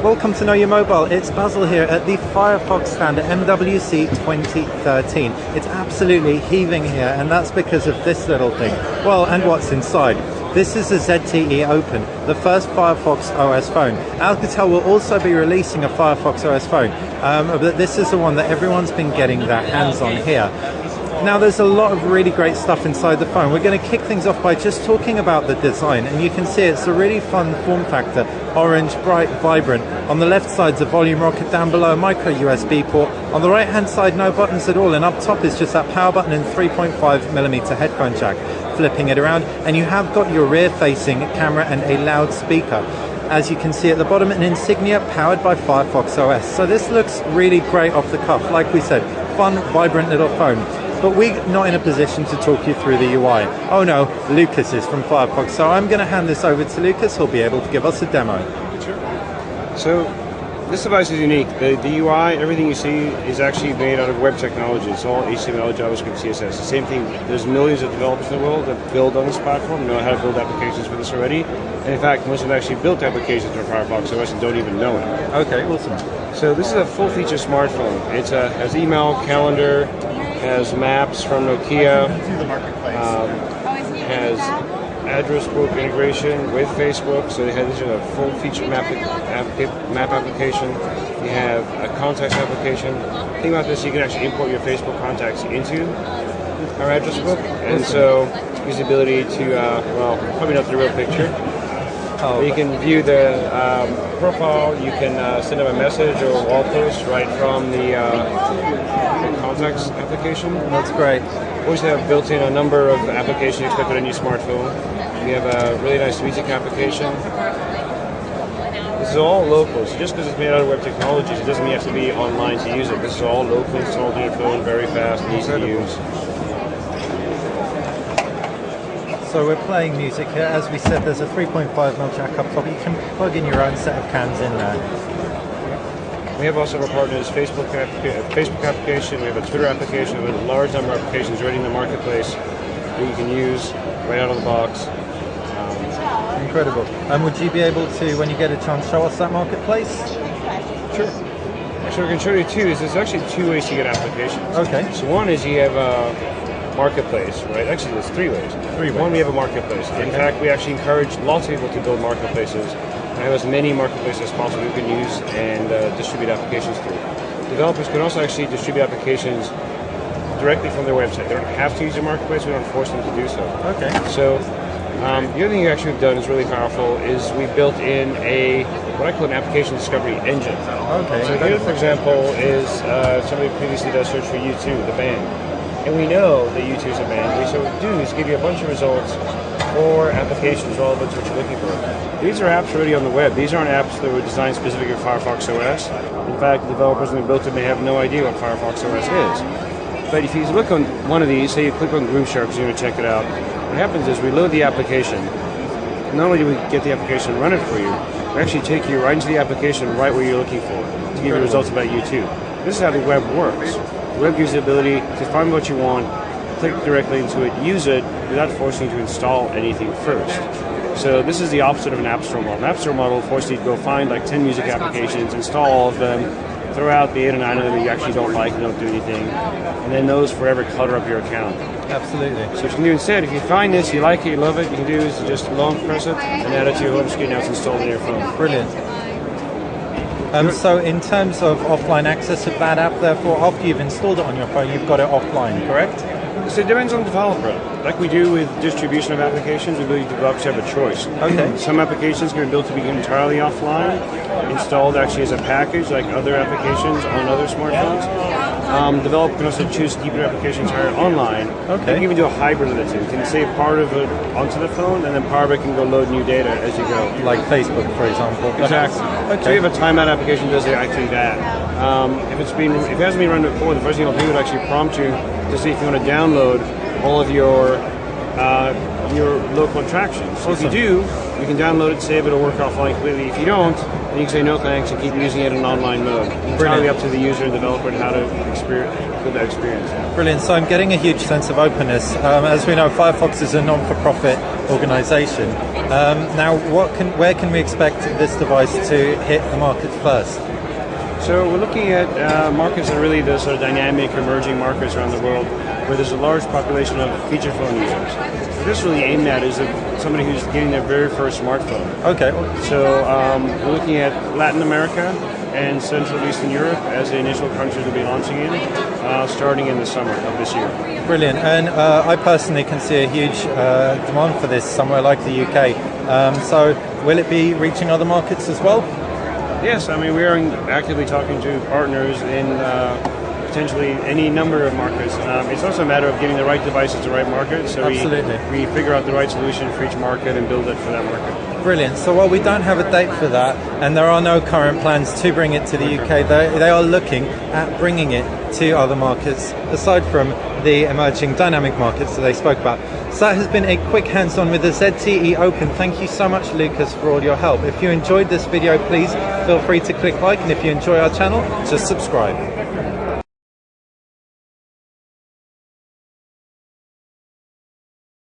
welcome to Know Your Mobile. It's Basil here at the Firefox stand at MWC 2013. It's absolutely heaving here, and that's because of this little thing. Well, and what's inside. This is the ZTE Open, the first Firefox OS phone. Alcatel will also be releasing a Firefox OS phone, but this is the one that everyone's been getting their hands on here. Now, there's a lot of really great stuff inside the phone. We're going to kick things off by just talking about the design, and you can see it's a really fun form factor. Orange, bright, vibrant. On the left side's a volume rocket, down below a micro USB port. On the right hand side, no buttons at all, and up top is just that power button and 3.5mm headphone jack. Flipping it around, and you have got your rear facing camera and a loudspeaker. As you can see at the bottom, an insignia powered by Firefox OS. So this looks really great off the cuff. Like we said, fun, vibrant little phone. But we're not in a position to talk you through the UI. Oh no, Lucas is from Firefox, so I'm going to hand this over to Lucas. He'll be able to give us a demo. Sure. So this device is unique. The UI, everything you see is actually made out of web technology. It's all HTML, JavaScript, CSS. The same thing, there's millions of developers in the world that build on this platform, know how to build applications for this already. And in fact, most of them actually built applications for Firefox OS and don't even know it. Okay, awesome. So this is a full-feature smartphone. It has email, calendar, has maps from Nokia, has address book integration with Facebook, so this is a full-feature map application. You have a contacts application. The thing about this, you can actually import your Facebook contacts into our address book, and so use the ability to, well, probably not the real picture. You can view the profile, you can send them a message or a wall post right from the contacts application. That's great. We also have built in a number of applications you expect on any smartphone. We have a really nice music application. This is all local, so just because it's made out of web technologies, it doesn't mean you have to be online to use it. This is all local, installed on your phone, very fast, easy to use. So we're playing music here. As we said, there's a 3.5mm jack up top. You can plug in your own set of cans in there. We have also our partners Facebook application, we have a Twitter application, we have a large number of applications already in the marketplace that you can use right out of the box. Incredible. And would you be able to, when you get a chance, show us that marketplace? Sure. Actually, I can show you two. There's actually two ways to get applications. Okay. So one is you have a marketplace, right? Actually, there's three ways. One, we have a marketplace. In fact, we actually encourage lots of people to build marketplaces. I have as many marketplaces as possible you can use and distribute applications through. Developers can also actually distribute applications directly from their website. They don't have to use a marketplace, we don't force them to do so. Okay. So the other thing you actually have done is really powerful is we built in what I call an application discovery engine. Okay. So here, for example, is somebody previously does search for U2, the band. And we know that U2 is a band. So what we do is give you a bunch of results for applications relevant to what you're looking for. These are apps already on the web. These aren't apps that were designed specifically for Firefox OS. In fact, developers that built it may have no idea what Firefox OS is. But if you look on one of these, say you click on Groove Shark because you want to check it out, what happens is we load the application. Not only do we get the application and run it for you, we actually take you right into the application right where you're looking for to give you results about U2. This is how the web works. The web gives you the ability to find what you want, click directly into it, use it, without forcing you to install anything first. So this is the opposite of an App Store model. An App Store model forces you to go find like 10 music applications, install all of them, throw out the 8 or 9 of them that you actually don't like and don't do anything, and then those forever clutter up your account. Absolutely. So what you can do instead, if you find this, you like it, you love it, you can do is just long press it and add it to your home screen. Now it's installed on your phone. Brilliant. So in terms of offline access of that app, therefore, after you've installed it on your phone, you've got it offline, correct? So it depends on the developer. Like we do with distribution of applications, we believe developers have a choice. Okay. Some applications can be built to be entirely offline, installed actually as a package like other applications on other smartphones. Developers can also choose to keep their application entirely online. Okay. They can even do a hybrid of the two. You can save part of it onto the phone, and then part of it can go load new data as you go. Like Facebook, for example. Exactly. Okay. So you have a timeout application that does actually that. If it hasn't been run before, the first thing it'll do is actually prompt you to see if you want to download all of your your local attractions. So Awesome. if you do, you can download it, save it, or work offline completely. If you don't, then you can say no thanks and keep using it in online mode. It's entirely up to the user and developer and how to feel that experience. Brilliant. So I'm getting a huge sense of openness. As we know, Firefox is a non-for-profit organisation. Now, where can we expect this device to hit the market first? So we're looking at markets that are really the sort of dynamic, emerging markets around the world where there's a large population of feature phone users. What this really aimed at is somebody who's getting their very first smartphone. Okay. So we're looking at Latin America and Central and Eastern Europe as the initial countries we'll be launching in, starting in the summer of this year. Brilliant. And I personally can see a huge demand for this somewhere like the UK. So will it be reaching other markets as well? Yes, I mean, we are actively talking to partners in potentially any number of markets. It's also a matter of getting the right device at the right market, so we figure out the right solution for each market and build it for that market. Brilliant. So while we don't have a date for that, and there are no current plans to bring it to the UK, they are looking at bringing it to other markets, aside from the emerging dynamic markets that they spoke about. So that has been a quick hands-on with the ZTE Open. Thank you so much, Lucas, for all your help. If you enjoyed this video, please feel free to click like, and if you enjoy our channel, just subscribe.